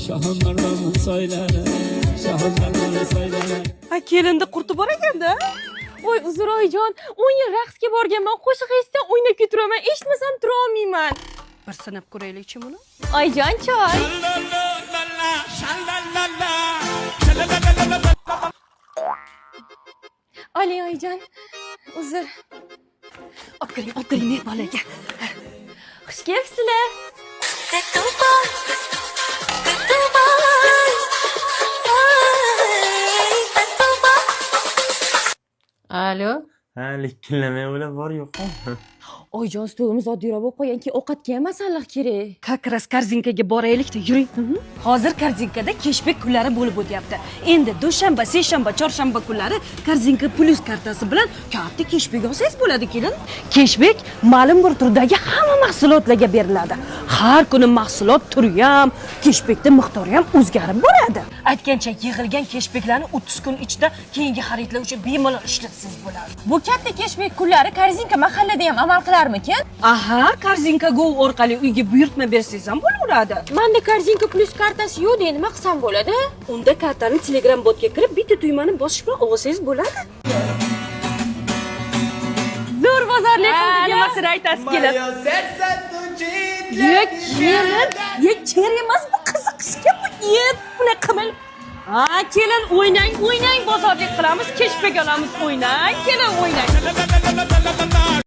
Şahınlardan söylene, şahınlardan söylene. Ha, kelindi qurti bor ekanda. Voy uzr oyijon, 10 yil raqsga borganman, qo'shiq eshitsam o'ynab ketiraman, eshitmasam tura olmayman. Bir sinab ko'raylikchi buni. Oyijon choy. Oling oyijon. Uzr. Obkiring mehmonlarga. Xush kelibsizlar. Alo. Ha, likillamay o'ylab bor yo'q. Oyijon, stolimiz oddiyroq bo'lib qolganki, ovqatga ham masalliq kerak. Как раз korzinkaga boraylik-da, yuring. Hozir korzinkada keshbek kunlari bo'lib o'tyapti. Endi dushanba, seshanba, chorshanba kunlari korzinka plus kartasi bilan katta keshbek olsangiz bo'ladi, kelin. Keshbek ma'lum bir turdagi hamma mahsulotlarga beriladi. Har kuni mahsulot turi ham, keshbekning miqdori ham o'zgarib boradi. Aytgancha yig'ilgan keshbeklarni 30 kun ichida keyingi xaridlar uchun bemalol ishlatsangiz bo'ladi. Bu katta keshbek kunlari korzinka mahallada ham amal qilarmikan? Aha, korzinka go orqali uyga buyurtma bersangiz ham bo'laveradi. Menda korzinka plus kartasi yo'q, endi nima qilsam bo'ladi? Unda kartani Telegram botga kirib, bitta tugmani bosish bilan olsangiz bo'ladi. Zo'r bozorlik qildik. Nimasini aytasiz kelin? Cher emas bu, qiziqishga bu. Buni qimil. Ha, kelin o'ynang, bozorlik qilamiz, keshbek olamiz, o'ynang, kelin o'ynang.